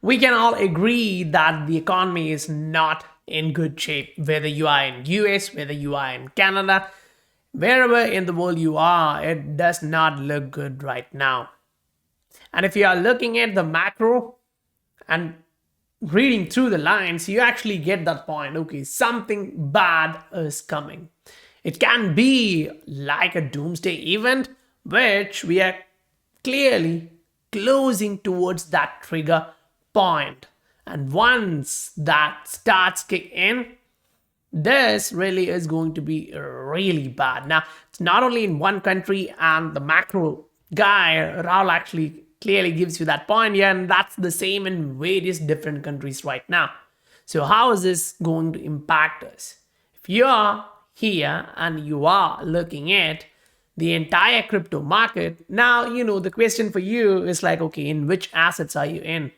we can all agree that the economy is not in good shape, whether you are in US, whether you are in Canada, wherever in the world you are, it does not look good right now. And if you are looking at the macro and reading through the lines, you actually get that point. Okay, something bad is coming. It can be like a doomsday event, which we are clearly closing towards that trigger point. And once that starts kick in, this really is going to be really bad. Now, it's not only in one country, and the macro guy, Rahul, actually clearly gives you that point here, and that's the same in various different countries right now. So how is this going to impact us? If you are here and you are looking at the entire crypto market, now, the question for you is like, okay, in which assets are you in?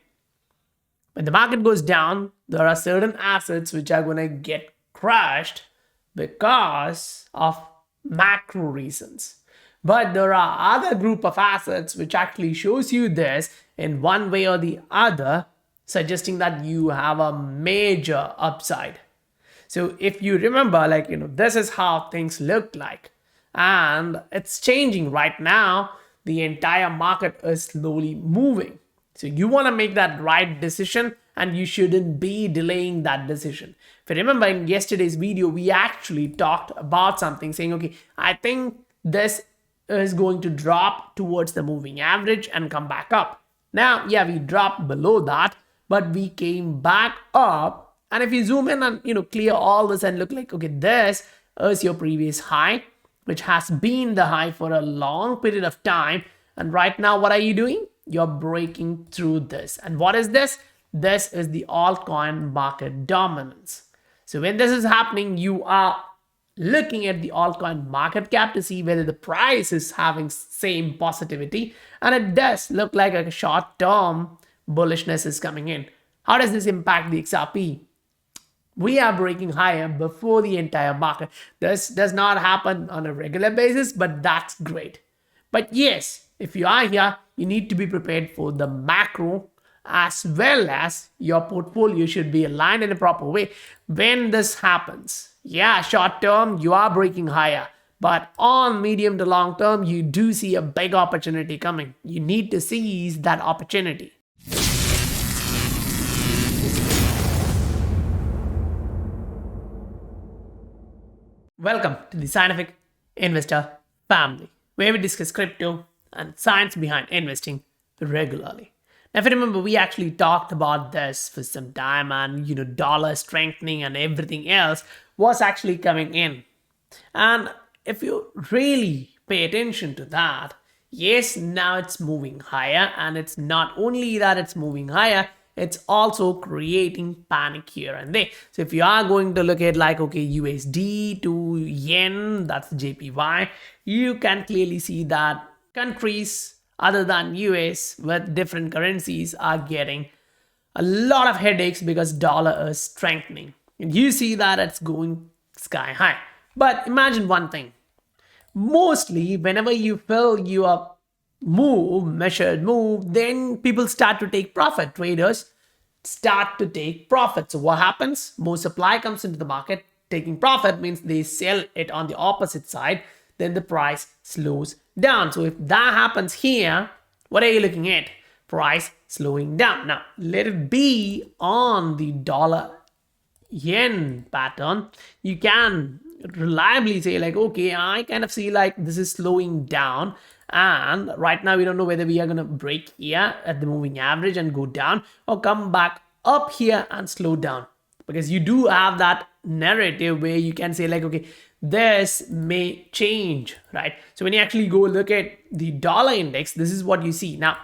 When the market goes down, there are certain assets which are going to get crushed because of macro reasons. But there are other group of assets which actually shows you this in one way or the other, suggesting that you have a major upside. So if you remember, this is how things look like. And it's changing right now. The entire market is slowly moving. So you want to make that right decision, and you shouldn't be delaying that decision. If you remember in yesterday's video, we actually talked about something saying, okay, I think this is going to drop towards the moving average and come back up. Now, yeah, we dropped below that, but we came back up. And if you zoom in and, clear all this and look like, okay, this is your previous high, which has been the high for a long period of time. And right now, what are you doing? You're breaking through this. And what is this? This is the altcoin market dominance. So when this is happening, you are looking at the altcoin market cap to see whether the price is having same positivity. And it does look like a short-term bullishness is coming in. How does this impact the XRP? We are breaking higher before the entire market. This does not happen on a regular basis, but that's great. But yes, if you are here, you need to be prepared for the macro, as well as your portfolio should be aligned in a proper way when this happens. Yeah, short term, you are breaking higher. But on medium to long term, you do see a big opportunity coming. You need to seize that opportunity. Welcome to the Scientific Investor family, where we discuss crypto and science behind investing regularly. Now, if you remember, we actually talked about this for some time, and dollar strengthening and everything else was actually coming in. And if you really pay attention to that, yes, now it's moving higher, and it's not only that it's moving higher, it's also creating panic here and there. So if you are going to look at USD to yen, that's JPY, you can clearly see that countries other than US with different currencies are getting a lot of headaches because dollar is strengthening. And you see that it's going sky high. But imagine one thing. Mostly whenever you feel your measured move, then people start to take profit. Traders start to take profit. So what happens? More supply comes into the market. Taking profit means they sell it on the opposite side. Then the price slows down. So if that happens here, what are you looking at? Price slowing down. Now, let it be on the dollar yen pattern. You can reliably say okay, I kind of see this is slowing down. And right now, we don't know whether we are going to break here at the moving average and go down, or come back up here and slow down. Because you do have that narrative where you can say okay, this may change, right? So when you actually go look at the dollar index, this is what you see. Now,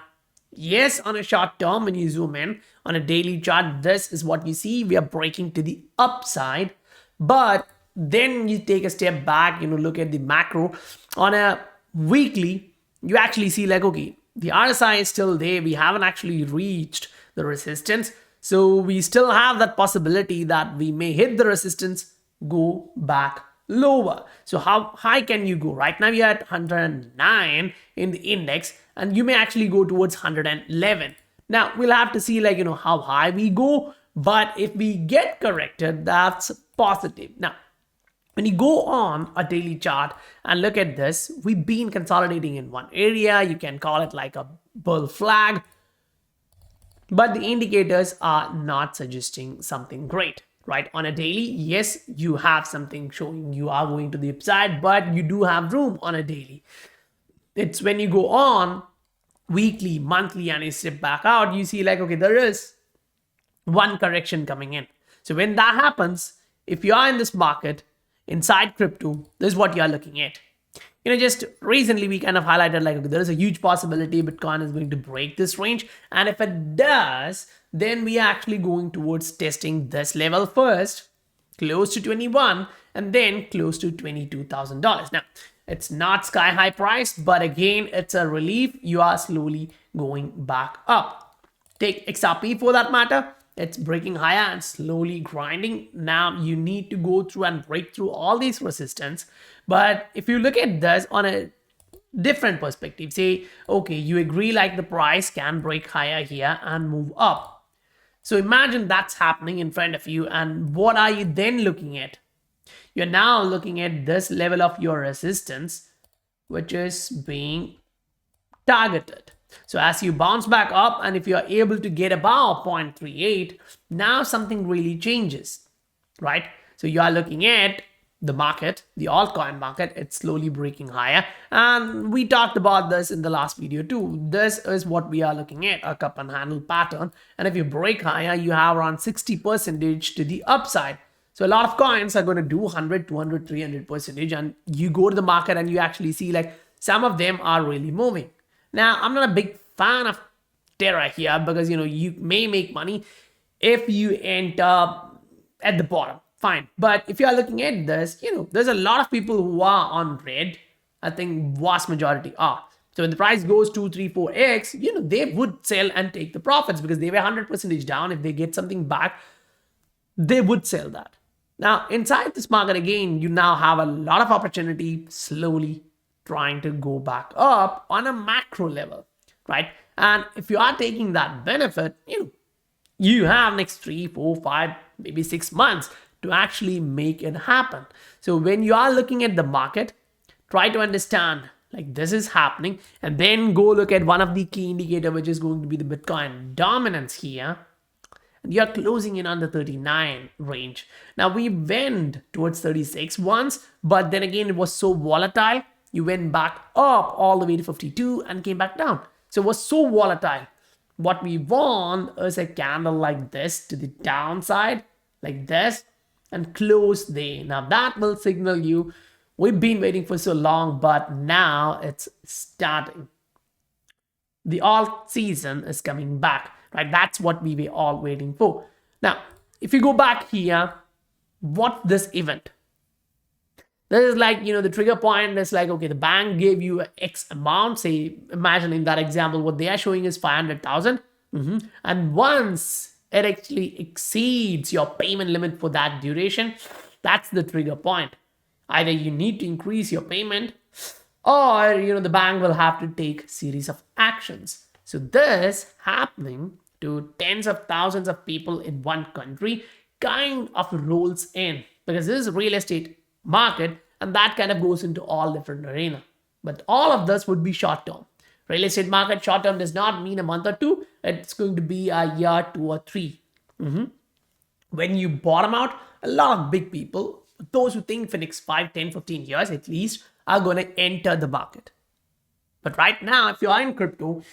yes, on a short term, when you zoom in on a daily chart, this is what you see. We are breaking to the upside. But then you take a step back, look at the macro. On a weekly, you actually see okay, the RSI is still there. We haven't actually reached the resistance. So we still have that possibility that we may hit the resistance, go back lower. So how high can you go? Right now we are at 109 in the index, and you may actually go towards 111. Now we'll have to see how high we go, but if we get corrected, that's positive. Now when you go on a daily chart and look at this, we've been consolidating in one area. You can call it like a bull flag, but the indicators are not suggesting something great, right? On a daily, yes, you have something showing you are going to the upside, but you do have room on a daily. It's when you go on weekly, monthly, and you step back out, you see okay, there is one correction coming in. So when that happens, if you are in this market inside crypto, this is what you are looking at. Just recently we kind of highlighted okay, there is a huge possibility Bitcoin is going to break this range, and if it does, then we are actually going towards testing this level first, close to 21, and then close to $22,000. Now it's not sky high price, but again, it's a relief. You are slowly going back up. Take XRP for that matter. It's breaking higher and slowly grinding. Now you need to go through and break through all these resistance. But if you look at this on a different perspective, say, okay, you agree the price can break higher here and move up. So imagine that's happening in front of you, and what are you then looking at? You're now looking at this level of your resistance, which is being targeted. So as you bounce back up, and if you're able to get above 0.38, now something really changes, right? So you are looking at the market, the altcoin market, it's slowly breaking higher. And we talked about this in the last video too. This is what we are looking at, a cup and handle pattern. And if you break higher, you have around 60% to the upside. So a lot of coins are going to do 100, 200, 300%. And you go to the market and you actually see some of them are really moving. Now, I'm not a big fan of Terra here because, you may make money if you enter at the bottom. Fine. But if you are looking at this, there's a lot of people who are on red. I think vast majority are. So when the price goes 2, 3, 4x, they would sell and take the profits because they were 100% down. If they get something back, they would sell that. Now, inside this market, again, you now have a lot of opportunity slowly trying to go back up on a macro level, right? And if you are taking that benefit, you have next 3, 4, 5, maybe 6 months to actually make it happen. So when you are looking at the market, try to understand this is happening, and then go look at one of the key indicator, which is going to be the Bitcoin dominance here. And you're closing in on the 39 range. Now we went towards 36 once, but then again, it was so volatile. You went back up all the way to 52 and came back down. So it was so volatile. What we want is a candle like this to the downside, like this, and close there. Now that will signal you, we've been waiting for so long, but now it's starting. The alt season is coming back, right? That's what we were all waiting for. Now, if you go back here, what's this event? This is the trigger point is okay, the bank gave you X amount. Say, imagine in that example, what they are showing is 500,000. And once it actually exceeds your payment limit for that duration, that's the trigger point. Either you need to increase your payment, or the bank will have to take series of actions. So this happening to tens of thousands of people in one country kind of rolls in, because this is a real estate market, and that kind of goes into all different arena. But all of this would be short term. Real estate market short term does not mean a month or two. It's going to be a year, 2 or 3. When you bottom out, a lot of big people, those who think for next 5, 10, 15 years at least, are going to enter the market. But right now, if you are in crypto,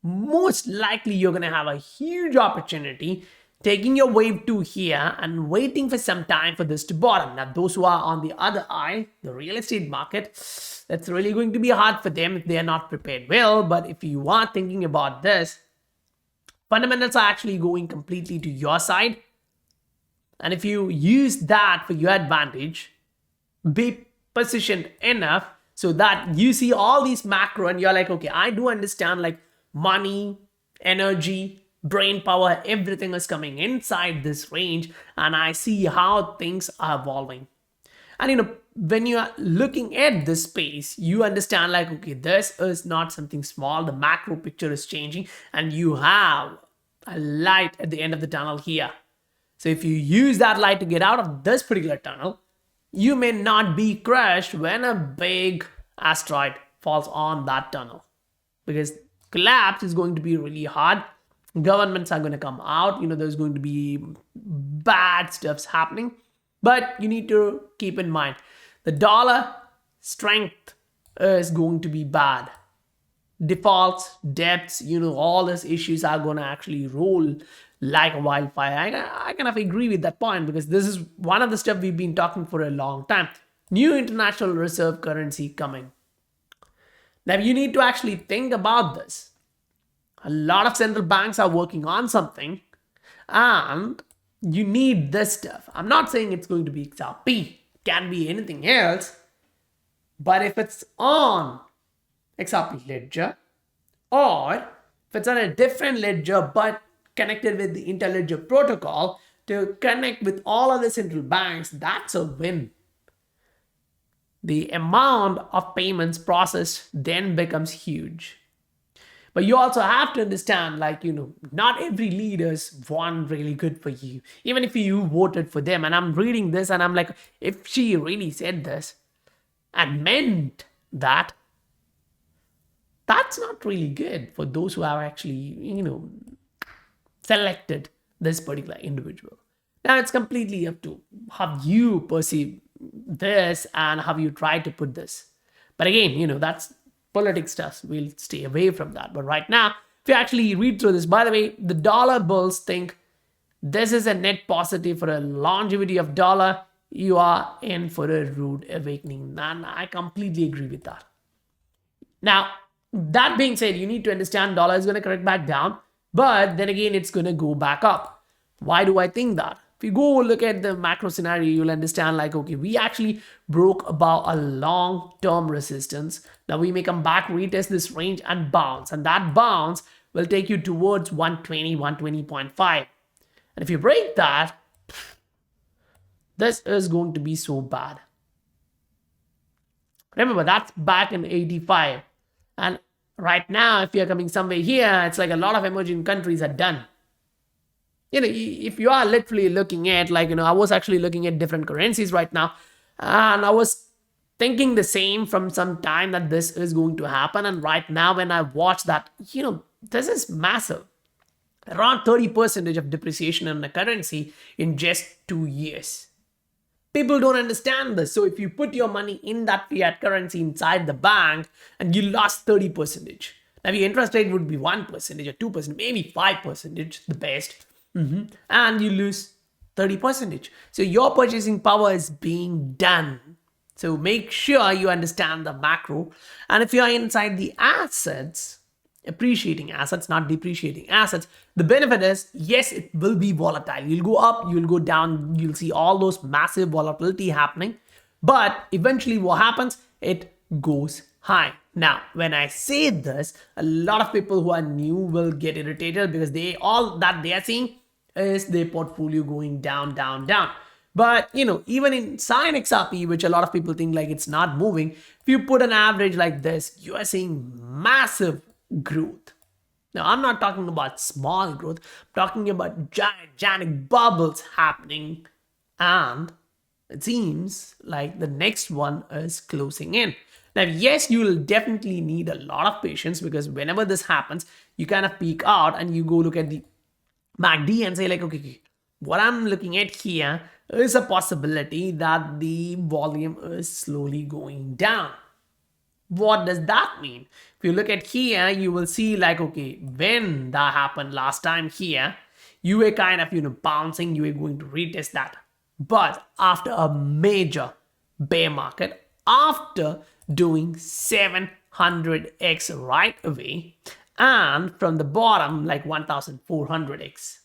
most likely you're going to have a huge opportunity taking your wave 2 here and waiting for some time for this to bottom. Now, those who are on the other eye, the real estate market, that's really going to be hard for them if they are not prepared well. But if you are thinking about this, fundamentals are actually going completely to your side. And if you use that for your advantage, be positioned enough so that you see all these macro and you're okay, I do understand money, energy, brain power, everything is coming inside this range, and I see how things are evolving. And when you are looking at this space, you understand like, okay, this is not something small. The macro picture is changing and you have a light at the end of the tunnel here. So if you use that light to get out of this particular tunnel, you may not be crushed when a big asteroid falls on that tunnel, because collapse is going to be really hard. Governments are going to come out, there's going to be bad stuffs happening. But you need to keep in mind the dollar strength is going to be bad. Defaults, debts, all these issues are going to actually roll like a wildfire. I kind of agree with that point, because this is one of the stuff we've been talking for a long time. New international reserve currency coming. Now you need to actually think about this. A lot of central banks are working on something, and you need this stuff. I'm not saying it's going to be XRP. It can be anything else. But if it's on XRP ledger, or if it's on a different ledger but connected with the interledger protocol to connect with all other central banks, that's a win. The amount of payments processed then becomes huge. But you also have to understand, like, not every leaders want really good for you. Even if you voted for them, and I'm reading this and I'm like, if she really said this and meant that, that's not really good for those who have actually, selected this particular individual. Now it's completely up to how you perceive this and how you try to put this. But again, that's politics stuff. We'll stay away from that. But right now, if you actually read through this, by the way, the dollar bulls think this is a net positive for a longevity of dollar. You are in for a rude awakening. And I completely agree with that. Now, that being said, you need to understand dollar is going to correct back down, but then again, it's going to go back up. Why do I think that? If you go look at the macro scenario, you'll understand like, okay, we actually broke above a long-term resistance. Now we may come back, retest this range and bounce. And that bounce will take you towards 120, 120.5. And if you break that, this is going to be so bad. Remember, that's back in 85. And right now, if you're coming somewhere here, it's like a lot of emerging countries are done. If you are literally looking at, like, I was actually looking at different currencies right now, and I was thinking the same from some time that this is going to happen. And right now, when I watch that, this is massive. Around 30% of depreciation in the currency in just 2 years. People don't understand this. So if you put your money in that fiat currency inside the bank and you lost 30%, now your interest rate would be 1% or 2%, maybe 5%, the best. And you lose 30%. So your purchasing power is being done. So make sure you understand the macro. And if you are inside the assets, appreciating assets, not depreciating assets, the benefit is, yes, it will be volatile. You'll go up, you'll go down, you'll see all those massive volatility happening. But eventually what happens? It goes high. Now, when I say this, a lot of people who are new will get irritated, because all that they are seeing is their portfolio going down, down, down. But, even inside XRP, which a lot of people think like it's not moving, if you put an average like this, you are seeing massive growth. Now, I'm not talking about small growth. I'm talking about gigantic bubbles happening. And it seems like the next one is closing in. Now, yes, you will definitely need a lot of patience, because whenever this happens, you kind of peek out and you go look at the MACD and say like, okay, what I'm looking at here is a possibility that the volume is slowly going down. What does that mean? If you look at here, you will see like, okay, when that happened last time here, you were kind of, bouncing, you were going to retest that. But after a major bear market, after doing 700x right away, and from the bottom, like 1400x.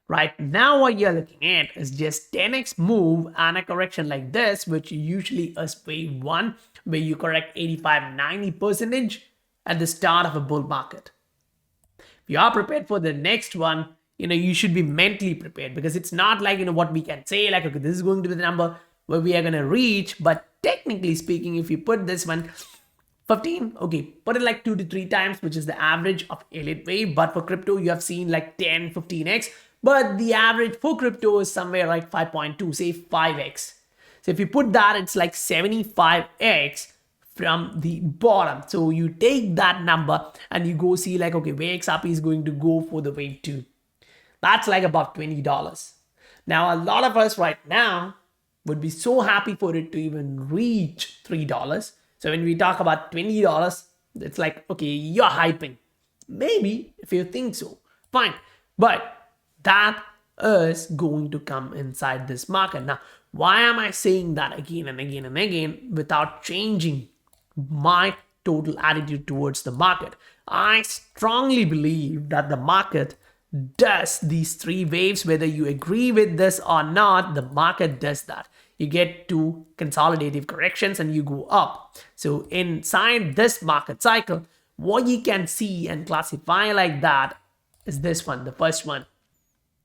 Right now, what you're looking at is just 10x move and a correction like this, which usually is wave one, where you correct 85-90% at the start of a bull market. If you are prepared for the next one, you should be mentally prepared, because it's not like, what we can say, like, okay, this is going to be the number. where we are going to reach. But technically speaking, if you put this one 15, okay, put it like 2 to 3 times, which is the average of elite wave. But for crypto, you have seen like 10, 15x. But the average for crypto is somewhere like 5.2, say 5x. So if you put that, it's like 75x from the bottom. So you take that number and you go see like, okay, where XRP is going to go for the wave 2. That's like about $20. Now, a lot of us right now would be so happy for it to even reach $3. So when we talk about $20, it's like, okay, you're hyping. Maybe if you think so, fine. But that is going to come inside this market. Now, why am I saying that again and again and again without changing my total attitude towards the market? I strongly believe that the market does these 3 waves. Whether you agree with this or not, the market does that. You get 2 consolidative corrections and you go up. So inside this market cycle, what you can see and classify like that is this one, the first one.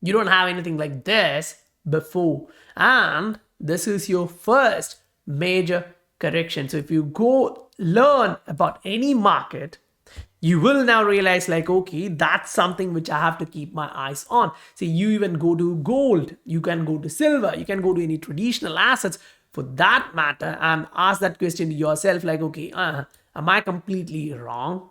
You don't have anything like this before, and this is your first major correction. So if you go learn about any market, you will now realize like, okay, that's something which I have to keep my eyes on. See, you even go to gold, you can go to silver, you can go to any traditional assets for that matter and ask that question to yourself like, okay, am I completely wrong?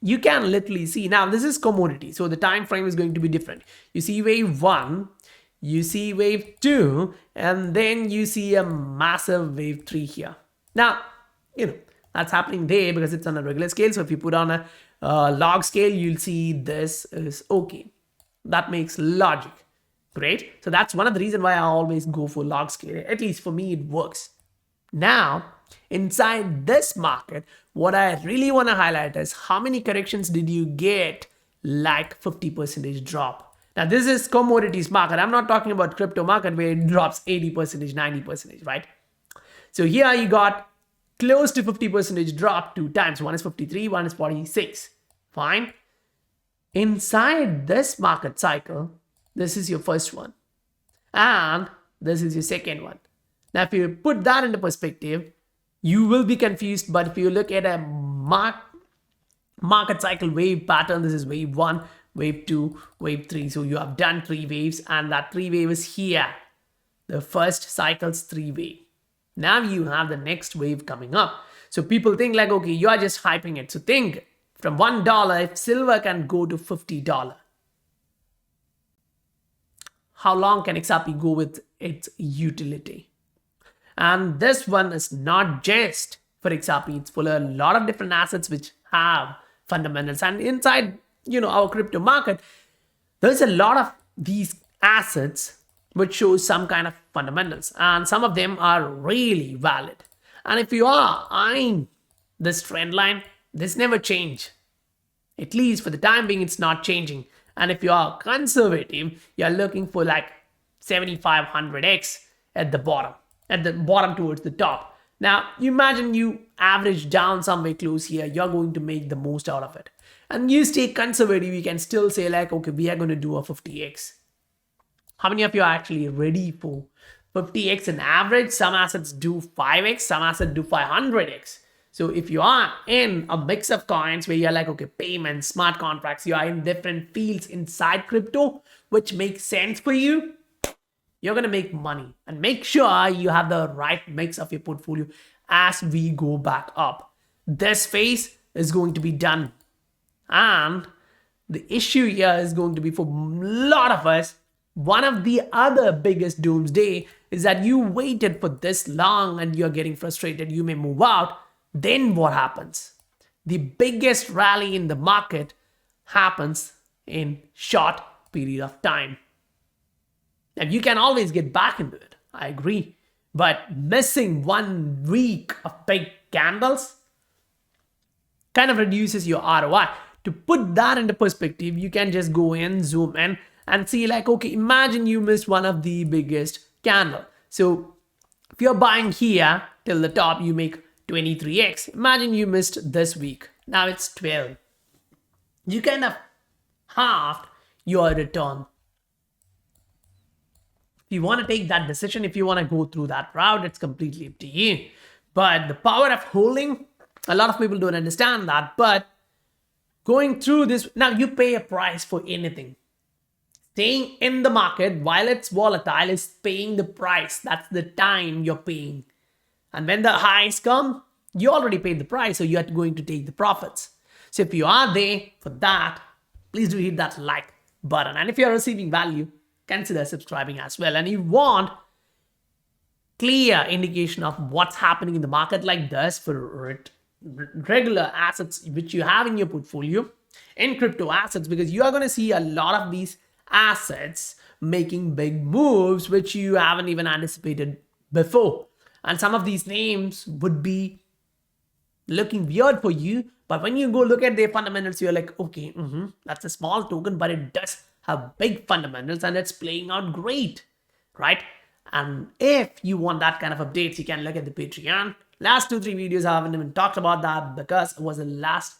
You can literally see, now this is commodity, so the time frame is going to be different. You see wave 1, you see wave 2, and then you see a massive wave 3 here. Now, that's happening there because it's on a regular scale. So if you put on a log scale, you'll see this is okay. That makes logic. Great. So that's one of the reasons why I always go for log scale. At least for me, it works. Now, inside this market, what I really want to highlight is how many corrections did you get like 50% drop. Now, this is commodities market. I'm not talking about crypto market where it drops 80%, 90%, right? So here you got close to 50% drop 2 times. One is 53, one is 46. Fine. Inside this market cycle, this is your first one. And this is your second one. Now, if you put that into perspective, you will be confused. But if you look at a market cycle wave pattern, this is wave 1, wave 2, wave 3. So you have done 3 waves, and that 3 wave is here. The first cycle's 3 wave. Now you have the next wave coming up. So people think like, okay, you are just hyping it. So think from $1, if silver can go to $50, how long can XRP go with its utility? And this one is not just for XRP. It's for a lot of different assets which have fundamentals. And inside, our crypto market, there's a lot of these assets which shows some kind of fundamentals. And some of them are really valid. And if you are eyeing this trend line, this never change. At least for the time being, it's not changing. And if you are conservative, you're looking for like 7500x at the bottom towards the top. Now, you imagine you average down somewhere close here, you're going to make the most out of it. And you stay conservative, you can still say like, okay, we are going to do a 50x. How many of you are actually ready for 50x in average? Some assets do 5x, some assets do 500x. So if you are in a mix of coins where you're like, okay, payments, smart contracts, you are in different fields inside crypto, which makes sense for you, you're going to make money. And make sure you have the right mix of your portfolio as we go back up. This phase is going to be done. And the issue here is going to be for a lot of us, one of the other biggest doomsday is that you waited for this long and you're getting frustrated. You may move out. Then what happens? The biggest rally in the market happens in short period of time. Now, you can always get back into it. I agree. But missing 1 week of big candles kind of reduces your ROI. To put that into perspective, you can just go in, zoom in, and see like, okay, imagine you missed one of the biggest candle. So if you're buying here till the top, you make 23x. Imagine you missed this week. Now it's 12. You kind of halved your return. If you want to take that decision, if you want to go through that route, it's completely up to you. But the power of holding, a lot of people don't understand that. But going through this, now you pay a price for anything. Staying in the market while it's volatile is paying the price. That's the time you're paying. And when the highs come, you already paid the price, so you're going to take the profits. So if you are there for that, please do hit that like button. And if you're receiving value, consider subscribing as well. And you want clear indication of what's happening in the market like this for regular assets which you have in your portfolio in crypto assets, because you are going to see a lot of these assets making big moves which you haven't even anticipated before. And some of these names would be looking weird for you, but when you go look at their fundamentals, you're like, okay, that's a small token, but it does have big fundamentals and it's playing out great, right? And if you want that kind of updates, you can look at the Patreon. Last 2-3 videos I haven't even talked about that because it was the last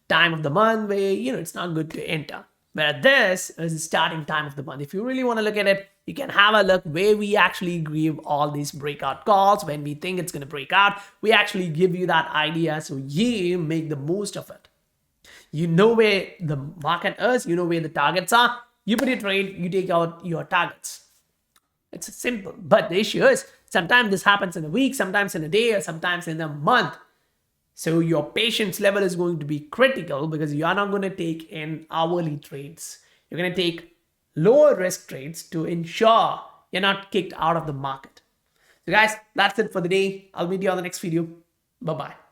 time of the month where, it's not good to enter. But this is the starting time of the month. If you really want to look at it, you can have a look where we actually give all these breakout calls. When we think it's going to break out, we actually give you that idea so you make the most of it. You know where the market is, you know where the targets are. You put your trade, you take out your targets. It's simple. But the issue is, sometimes this happens in a week, sometimes in a day, or sometimes in a month. So your patience level is going to be critical because you are not going to take in hourly trades. You're going to take lower risk trades to ensure you're not kicked out of the market. So guys, that's it for the day. I'll meet you on the next video. Bye-bye.